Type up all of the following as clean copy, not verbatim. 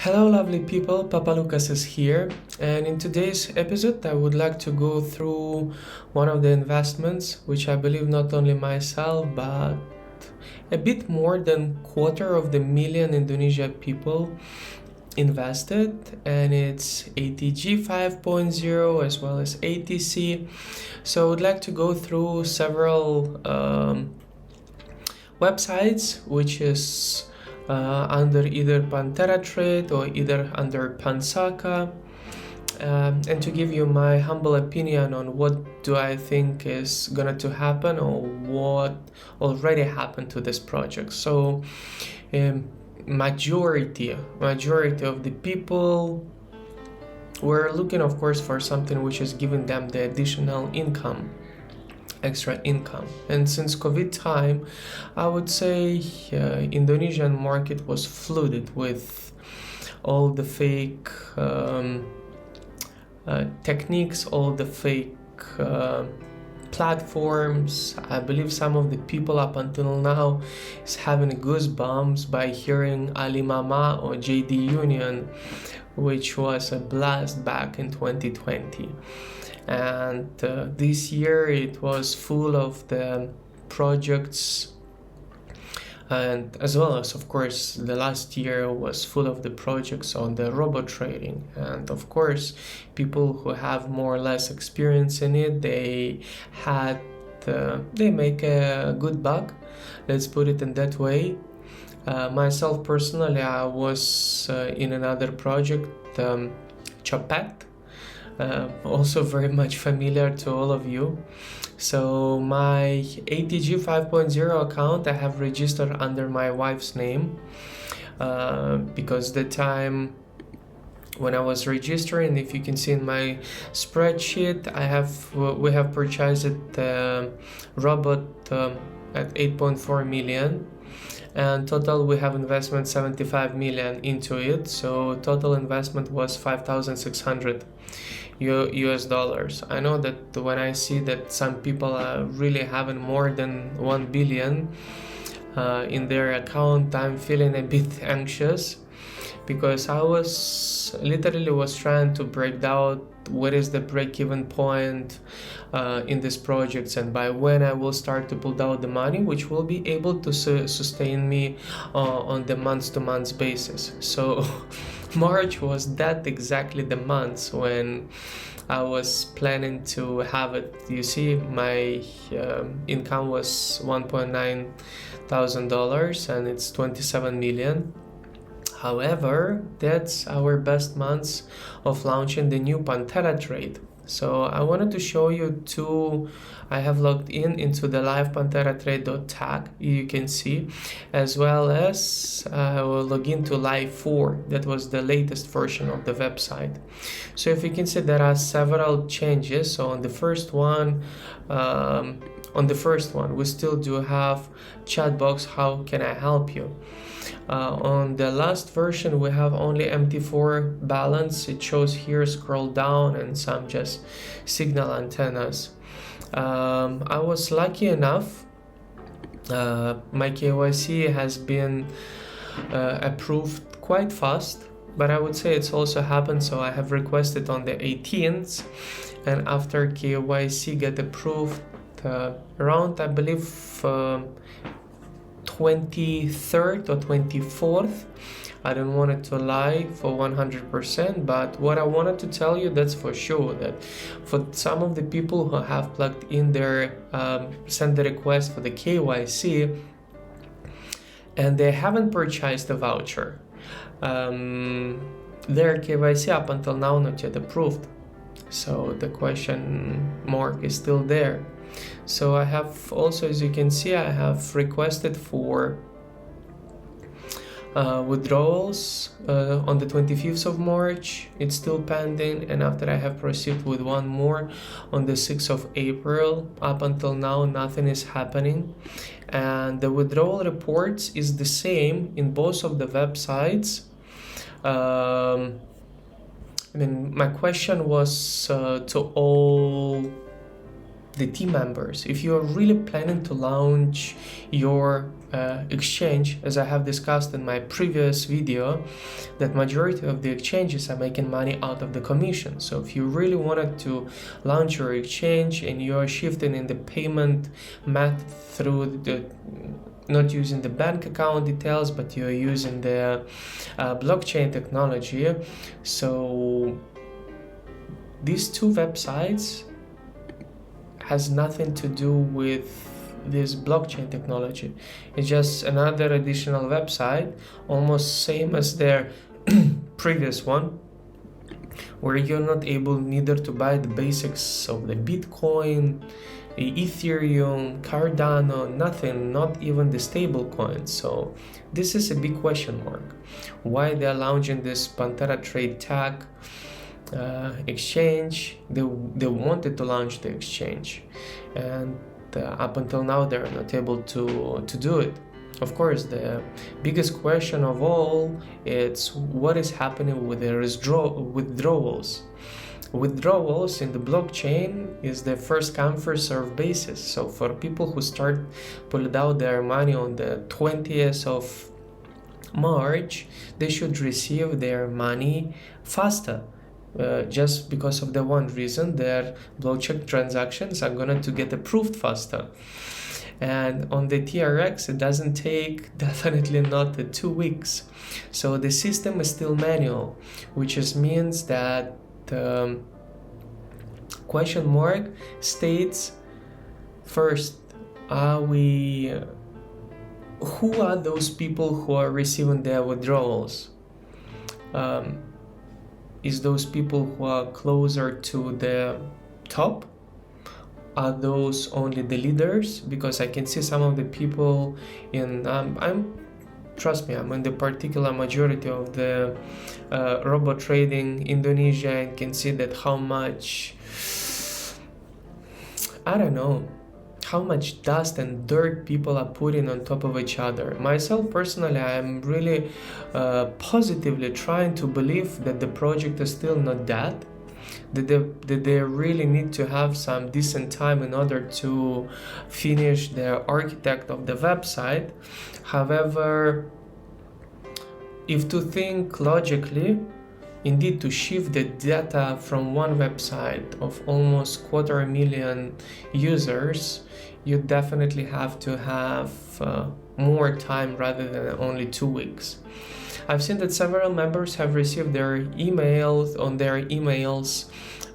Hello lovely people, Papa Lucas is here, and in today's episode I would like to go through one of the investments which I believe not only myself but a bit more than $250,000 Indonesia people invested, and it's ATG 5.0 as well as ATC. So I would like to go through several websites which is under either Panthera trade or either under Pansaka, and to give you my humble opinion on what do I think is gonna to happen or what already happened to this project. So majority of the people were looking, of course, for something which is giving them the additional income, extra income. And since COVID time, I would say Indonesian market was flooded with all the fake techniques, all the fake platforms. I believe some of the people up until now is having goosebumps by hearing Alimama or JD Union, which was a blast back in 2020. And this year it was full of the projects, and as well as, of course, the last year was full of the projects on the robot trading. And of course, people who have more or less experience in it, they make a good buck, let's put it in that way. Myself personally, I was in another project, Chopet, also very much familiar to all of you. So my ATG 5.0 account I have registered under my wife's name, because the time when I was registering, if you can see in my spreadsheet, we have purchased the robot at 8.4 million, and total we have investment 75 million into it. So total investment was 5,600 US dollars. I know that when I see that some people are really having more than 1 billion in their account, I'm feeling a bit anxious, because I was trying to break down what is the break-even point in these projects, and by when I will start to pull out the money which will be able to sustain me on the month-to-month basis. So March was that exactly the month when I was planning to have it. You see, my income was $1.9 thousand and it's 27 million. However, that's our best months of launching the new Panthera trade. So I wanted to show you two. I have logged into the live pantheratrade.tag, you can see, as well as I will log into live 4. That was the latest version of the website. So if you can see, there are several changes. So on the first one, we still do have chat box, how can I help you? On the last version we have only MT4 balance. It shows here, scroll down, and some just signal antennas. I was lucky enough, my KYC has been approved quite fast, but I would say it's also happened, so I have requested on the 18th, and after KYC get approved around, I believe, 23rd or 24th. I don't want it to lie for 100%, but what I wanted to tell you, that's for sure, that for some of the people who have plugged in their send the request for the KYC and they haven't purchased the voucher, their KYC up until now not yet approved. So the question mark is still there. So I have also, as you can see, I have requested for withdrawals on the 25th of March. It's still pending, and after I have proceeded with one more on the 6th of April. Up until now nothing is happening, and the withdrawal reports is the same in both of the websites. My question was to all the team members. If you are really planning to launch your exchange, as I have discussed in my previous video, that majority of the exchanges are making money out of the commission. So if you really wanted to launch your exchange and you are shifting in the payment method through the not using the bank account details, but you're using the blockchain technology. So these two websites has nothing to do with this blockchain technology. It's just another additional website, almost same as their previous one, where you're not able neither to buy the basics of the Bitcoin, the Ethereum, Cardano, nothing, not even the stable coins. So this is a big question mark. Why they're launching this Panthera trade tag exchange? They wanted to launch the exchange, and up until now they're not able to do it. Of course, the biggest question of all is what is happening with the withdrawals. Withdrawals in the blockchain is the first come first serve basis. So for people who pulled out their money on the 20th of March, they should receive their money faster. Just because of the one reason, their blockchain transactions are going to get approved faster. And on the TRX, it doesn't take, definitely not, 2 weeks. So the system is still manual, which means that question mark states first, who are those people who are receiving their withdrawals? Is those people who are closer to the top? Are those only the leaders? Because I can see some of the people in trust me, I'm in the particular majority of the robot trading Indonesia, and can see that how much, I don't know, how much dust and dirt people are putting on top of each other. Myself personally, I am really positively trying to believe that the project is still not dead, that they really need to have some decent time in order to finish the architect of the website. However, if to think logically, indeed to shift the data from one website of almost 250,000 users, you definitely have to have more time rather than only 2 weeks. I've seen that several members have received their emails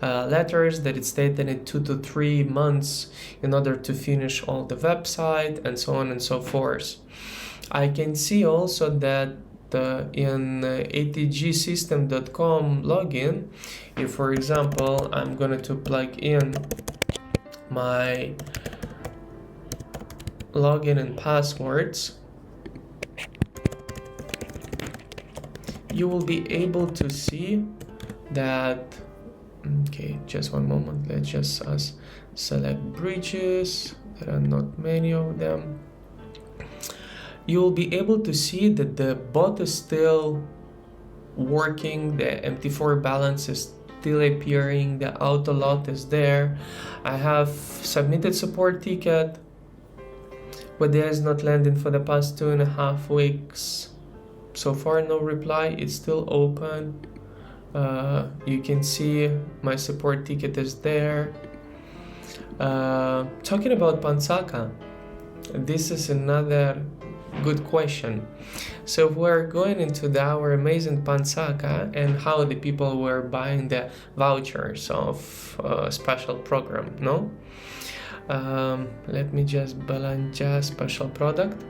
letters that it stated in 2 to 3 months in order to finish all the website and so on and so forth. I can see also that in atgsystem.com login, if for example I'm going to plug in my login and passwords, you will be able to see that, okay, just one moment, let's just select bridges. There are not many of them. You will be able to see that the bot is still working, the MT4 balance is still appearing, the auto lot is there. I have submitted support ticket, but there is not landing for the past 2.5 weeks. So far no reply. It's still open. You can see my support ticket is there. Talking about Pansaka, this is another good question. So we're going into our amazing Pansaka and how the people were buying the vouchers of special program, no? Let me just balance special product.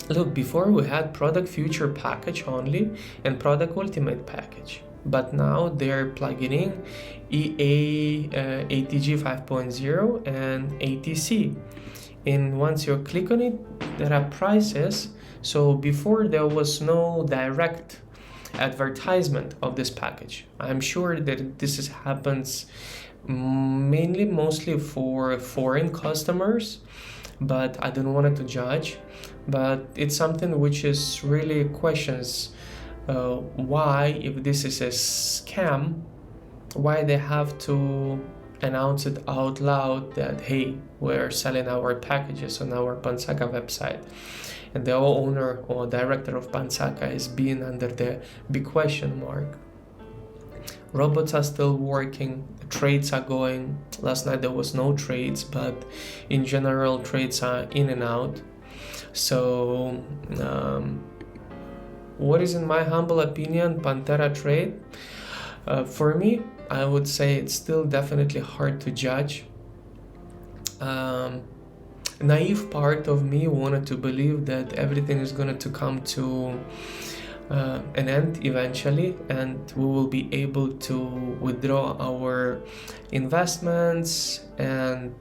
Look, before we had product future package only and product ultimate package, but now they're plugging in EA, ATG 5.0 and ATC. And once you click on it, there are prices. So before there was no direct advertisement of this package. I'm sure that this happens mostly for foreign customers, but I don't want to judge. But it's something which is really questions why, if this is a scam, why they have to announce it out loud that, hey, we're selling our packages on our Pansaka website. And the owner or director of Pansaka is being under the big question mark. Robots are still working, trades are going. Last night there was no trades, but in general trades are in and out. So what is, in my humble opinion, Panthera trade? For me, I would say it's still definitely hard to judge. Naive part of me wanted to believe that everything is going to come to an end eventually, and we will be able to withdraw our investments, and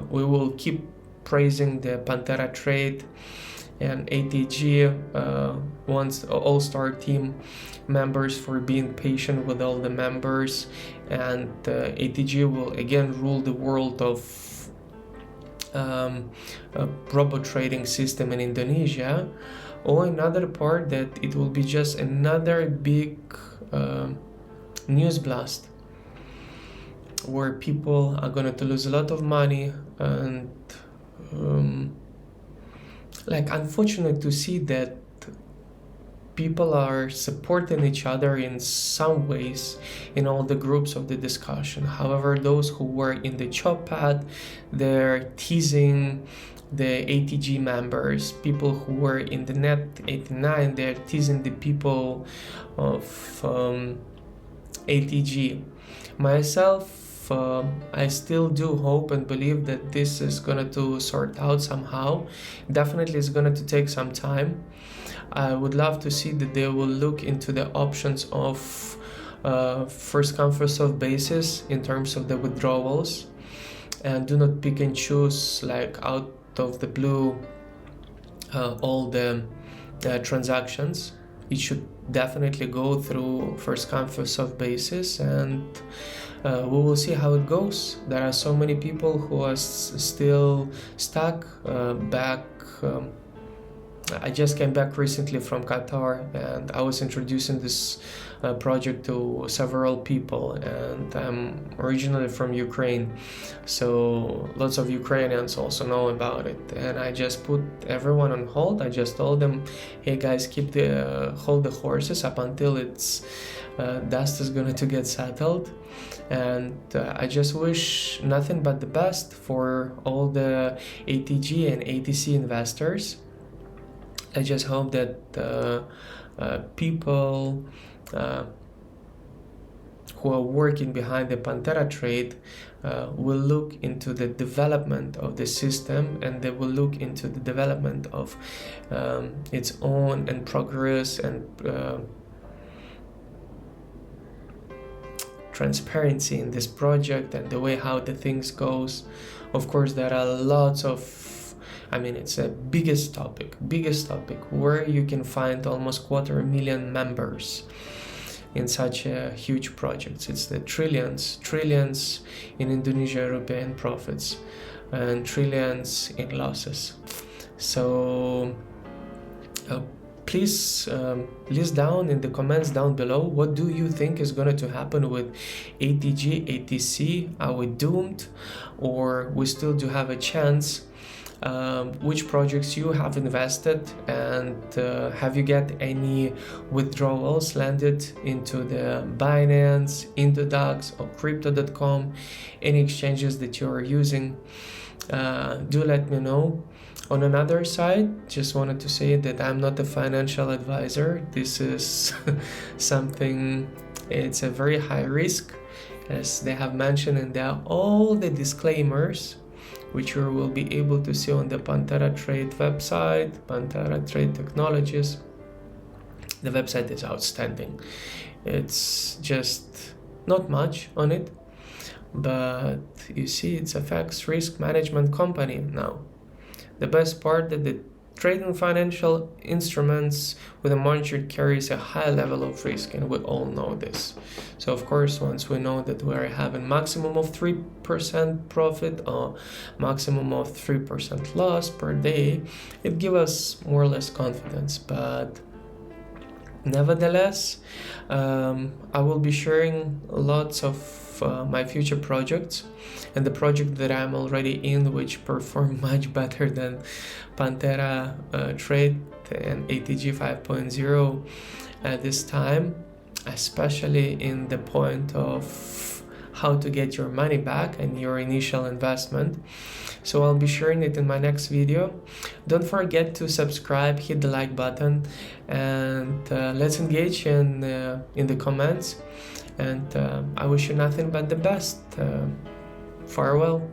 we will keep praising the Panthera trade and ATG once all-star team members for being patient with all the members, and ATG will again rule the world of robot trading system in Indonesia. Or another part that it will be just another big news blast where people are going to lose a lot of money, and unfortunate to see that people are supporting each other in some ways in all the groups of the discussion. However, those who were in the chat pad, they're teasing the ATG members. People who were in the net 89, they're teasing the people of ATG. Myself, I still do hope and believe that this is going to sort out somehow. Definitely it's going to take some time. I would love to see that they will look into the options of first come first served basis in terms of the withdrawals, and do not pick and choose out of the blue all the transactions. It should definitely go through first come first served basis, and we will see how it goes. There are so many people who are still stuck back. I just came back recently from Qatar, and I was introducing this project to several people, and I'm originally from Ukraine, so lots of Ukrainians also know about it, and I just put everyone on hold. I just told them, hey guys, hold the horses up until it's dust is going to get settled, and I just wish nothing but the best for all the ATG and ATC investors. I just hope that people who are working behind the Panthera trade will look into the development of the system, and they will look into the development of its own and progress and transparency in this project and the way how the things goes. Of course, there are lots of, it's a biggest topic where you can find almost 250,000 members in such a huge project. It's the trillions in Indonesia European profits and trillions in losses. So please list down in the comments down below, what do you think is going to happen with ATG, ATC? Are we doomed, or we still do have a chance? Which projects you have invested, and have you get any withdrawals landed into the Binance, Indodax or Crypto.com, any exchanges that you are using? Do let me know. On another side, just wanted to say that I'm not a financial advisor. This is something, it's a very high risk, as they have mentioned, and there are all the disclaimers which you will be able to see on the Panthera Trade website, Panthera Trade Technologies. The website is outstanding. It's just not much on it, but you see, it's a FX risk management company now. The best part that the trading financial instruments with a monitor carries a high level of risk, and we all know this. So of course, once we know that we're having maximum of 3% profit or maximum of 3% loss per day, it gives us more or less confidence. But nevertheless, I will be sharing lots of my future projects and the project that I'm already in, which perform much better than Panthera trade and ATG 5.0 at this time, especially in the point of how to get your money back and your initial investment. So I'll be sharing it in my next video. Don't forget to subscribe, hit the like button, and let's engage in the comments. And I wish you nothing but the best. Farewell.